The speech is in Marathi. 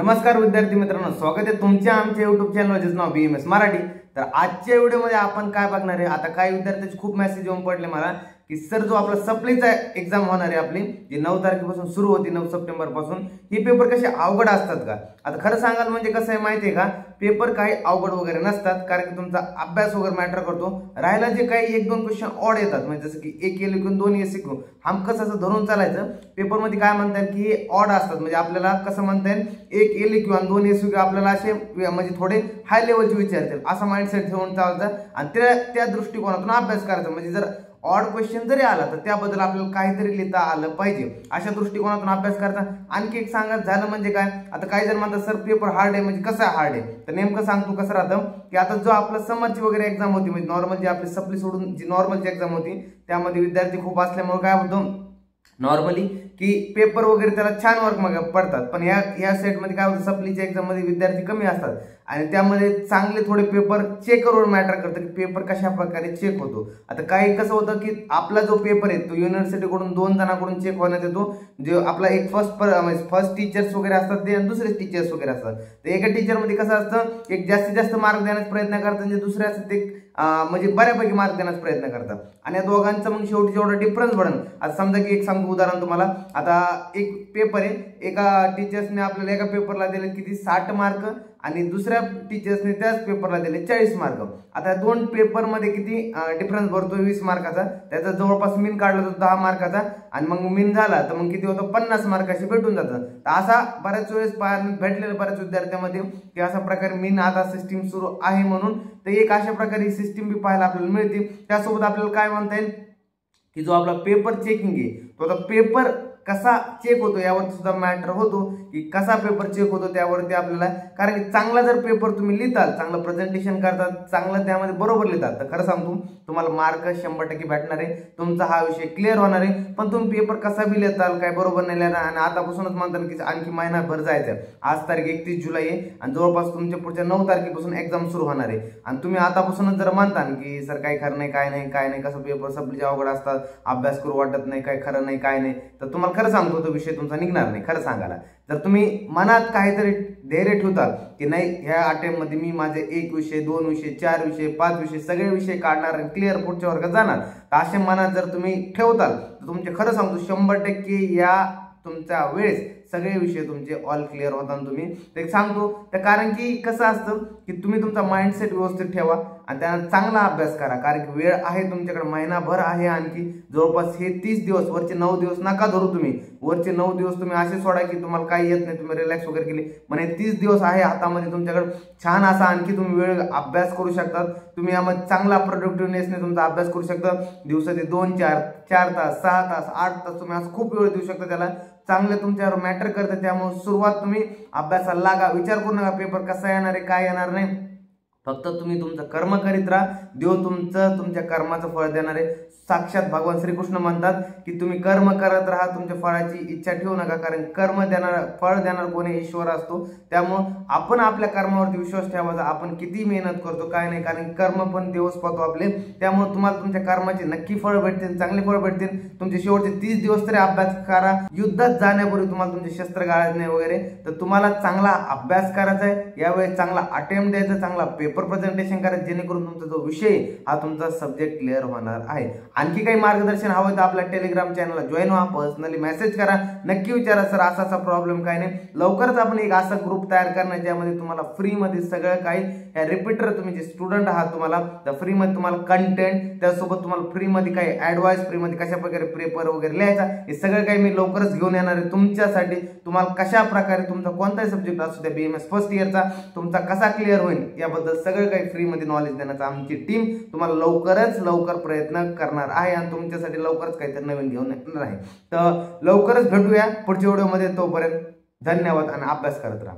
नमस्कार विद्यार्थी मित्रांनो, स्वागत आहे तुमच्या आमच्या YouTube चॅनल ज्याचं नाव BMS मराठी। तर आजच्या व्हिडिओमध्ये आपण काय बघणार आहे, आता काही विद्यार्थ्यांचे खूप मेसेज येऊन पडले मला की सर जो आपला सप्लीचा एग्जाम होणार आहे आपली जी 9 तारखेपासून सुरू होती 9 सप्टेंबर पासून, ही पेपर कसे अवघड असतात का। आता खरं सांगाल म्हणजे कसं आहे माहिती आहे का, पेपर काही अवघड वगैरे नसतात, कारण की तुमचा अभ्यास वगैरे मॅटर करतो। राहिला जे काही एक दोन क्वेश्चन ऑड येतात, म्हणजे जसं की एक एलक्यू 2 एसक्यू हमकस असं धरून चालायचं। पेपर मध्ये काय म्हणतात की हे ऑड असतात, म्हणजे आपल्याला कसं म्हणता येईल एक एलक्यू आणि 2 एसक्यू आपल्याला असे म्हणजे थोडे हाय लेवलचे विचारतील, असा माइंडसेट ठेवून चालायचं आणि त्या दृष्टिकोनातून अभ्यास करायचा। म्हणजे जर ऑड क्वेश्चन जरी आला तर त्याबद्दल आपल्याला काहीतरी लिहिता आलं पाहिजे, अशा दृष्टिकोनातून अभ्यास करता। आणखी एक सांगत झालं म्हणजे काय, आता काही जण म्हणतात सर पेपर हार्ड आहे, म्हणजे कसं हार्ड आहे तर नेमकं सांगतो कसं राहतं की आता जो आपला समरची वगैरे एक्झाम होती, म्हणजे नॉर्मल जी आपली सप्ली सोडून जी नॉर्मलची एक्झाम होती त्यामध्ये विद्यार्थी खूप असल्यामुळे काय होतं नॉर्मली की पेपर वगैरे त्याला छान मार्क पडतात, पण या सेटमध्ये काय होतं सप्लीच्या एक्झाम मध्ये विद्यार्थी कमी असतात आणि त्यामध्ये चांगले थोडे पेपर चेकरवर मॅटर करतं की पेपर कशा प्रकारे चेक होतो। आता काही कसं होतं की आपला जो पेपर आहे तो युनिव्हर्सिटीकडून 2 जणांकडून चेक होण्यात येतो, जो आपला एक फर्स्ट टीचर्स वगैरे असतात ते आणि दुसरे टीचर्स वगैरे असतात। तर एका टीचर मध्ये कसं असतं एक जास्तीत जास्त मार्क देण्याचा प्रयत्न करतात, जे दुसरे असतात ते म्हणजे बऱ्यापैकी मार्क देण्याचा प्रयत्न करतात आणि या दोघांचा मग शेवटी जेवढा डिफरन्स बनन, आता समजा की एक सांगतो उदाहरण तुम्हाला, आता एक पेपर आहे, एका टीचर्सने आपल्याला एका पेपरला दिले किती 60 मार्क आणि दुसऱ्या टीचर्सने त्याच पेपरला दिले 40 मार्क। आता दोन पेपर मध्ये किती डिफरन्स भरतो 20 मार्काचा, त्याचा जवळपास मीन काढला तर 10 मार्काचा आणि मग मीन झाला तर मग किती होतं 50 मार्काशी भेटून जातं। तर असा बऱ्याच वेळेस भेटलेल्या बऱ्याच विद्यार्थ्यांमध्ये की अशा प्रकारे मीन आता सिस्टीम सुरू आहे म्हणून तर एक अशा प्रकारे सिस्टीम बी पाहायला आपल्याला मिळते। त्यासोबत आपल्याला काय म्हणता येईल की जो आपला पेपर चेकिंग आहे तो आता पेपर कसा चेक होतो यावर सुद्धा मॅटर होतो की कसा पेपर चेक होतो त्यावरती आपल्याला, कारण की चांगला जर पेपर तुम्ही लिहिताल, चांगलं प्रेझेंटेशन करतात, चांगलं त्यामध्ये बरोबर लिहितात तर खरं सांगतो तुम्हाला मार्क 100% भेटणार आहे, तुमचा हा विषय क्लिअर होणार आहे। पण तुम्ही पेपर कसा बी लिहिताल काय बरोबर नाही लिहिणार आणि आतापासूनच म्हणतात की आणखी महिनाभर जायचं, आज तारीख 31 जुलै आहे आणि जवळपास तुमच्या पुढच्या 9 तारखेपासून एक्झाम सुरू होणार आहे आणि तुम्ही आतापासूनच जर म्हणता की सर काय खरं नाही काय नाही कसं पेपर सप्लीचे अवघड असतात, अभ्यास करू वाटत नाही, काय खरं नाही काय नाही, तर तुम्हाला खरं सांगतो तो विषय तुमचा निघणार नाही। खरं सांगायला जर तुम्ही मनात काहीतरी धैर्य ठेवताल की नाही ह्या अटेम्प्ट मध्ये मी माझे 1 विषय 2 विषय 4 विषय 5 विषय सगळे विषय काढणार आणि क्लिअर पुढच्या वर्गात जाणार, तर असे मनात जर तुम्ही ठेवताल तर तुमचे खरं सांगतो 100% या तुमच्या वेळेस सगळे विषय तुमचे ऑल क्लिअर होतात। तुम्ही ते सांगतो तर कारण की कसं असतं की तुम्ही तुमचा माइंडसेट व्यवस्थित ठेवा आणि त्याला चांगला अभ्यास करा, कारण की वेळ आहे तुमच्याकडे, महिनाभर आहे आणखी जवळपास हे 30 दिवस, वरचे 9 दिवस नका धरू तुम्ही, वरचे 9 दिवस तुम्ही असे सोडा की तुम्हाला काही येत नाही, तुम्ही रिलॅक्स वगैरे केली, म्हणजे 30 दिवस आहे हातामध्ये तुमच्याकडे, छान असा आणखी तुम्ही वेळ अभ्यास करू शकतात। तुम्ही यामध्ये चांगला प्रोडक्टिव्हनेसने तुमचा अभ्यास करू शकता, दिवसाचे 2 4 तास 6 तास 8 तास तुम्ही असं खूप वेळ देऊ शकता, त्याला चांगलं तुमच्यावर मॅटर करतं। त्यामुळे सुरुवात तुम्ही अभ्यासाला लागा, विचार करू नका पेपर कसा येणार आहे काय येणार नाही, फक्त तुम्ही तुमचं कर्म करीत राहा, देव तुमच्या कर्माचं फळ देणार आहे। साक्षात भगवान श्रीकृष्ण म्हणतात की तुम्ही कर्म करत राहा, तुमच्या फळाची इच्छा ठेवू नका, कारण फळ देणार कोणी ईश्वर असतो। त्यामुळे आपण आपल्या कर्मावरती विश्वास ठेवायचा, आपण किती मेहनत करतो काय नाही, कारण कर्म पण देवच पाहतो आपले। त्यामुळे तुम्हाला तुमच्या कर्माचे नक्की फळ भेटतील, चांगले फळ भेटतील। तुमचे शेवटचे 30 दिवस तरी अभ्यास करा, युद्धात जाण्यापूर्वी तुम्हाला तुमचे शस्त्र गाळायचे नाही वगैरे, तर तुम्हाला चांगला अभ्यास करायचा आहे, यावेळी चांगला अटेम्प्ट द्यायचा, चांगला पेपर प्रेझेंटेशन करायचं, जेणेकरून तुमचा जो विषय हा तुमचा सब्जेक्ट क्लिअर होणार आहे। आणखी काही मार्गदर्शन हवं तर आपल्या टेलिग्राम चॅनलला जॉईन व्हा, पर्सनली मेसेज करा, नक्की विचारा सर असा प्रॉब्लेम काय नाही। लवकरच आपण एक असा ग्रुप तयार करणार ज्यामध्ये तुम्हाला फ्री मध्ये सगळं काही रिपीटर तुम्ही जे स्टुडंट आहात तुम्हाला तर फ्री मध्ये तुम्हाला कंटेंट, त्यासोबत तुम्हाला फ्री मध्ये काही ऍडवाइस, फ्री मध्ये कशा प्रकारे पेपर वगैरे लिहायचा हे सगळं काही मी लवकरच घेऊन येणार आहे तुमच्यासाठी। तुम्हाला कशा प्रकारे तुमचा कोणताही सब्जेक्ट असू द्या BMS फर्स्ट इयरचा तुमचा कसा क्लिअर होईल याबद्दल सगळं काही फ्री मध्ये नॉलेज देण्याचा आमची टीम तुम्हाला लवकर प्रयत्न करणार आहे आणि तुमच्यासाठी लवकरच काहीतरी नवीन घेऊन येणार आहे। तर लवकरच भेटूया पुढच्या व्हिडिओमध्ये, तोपर्यंत धन्यवाद आणि अभ्यास करत राहा।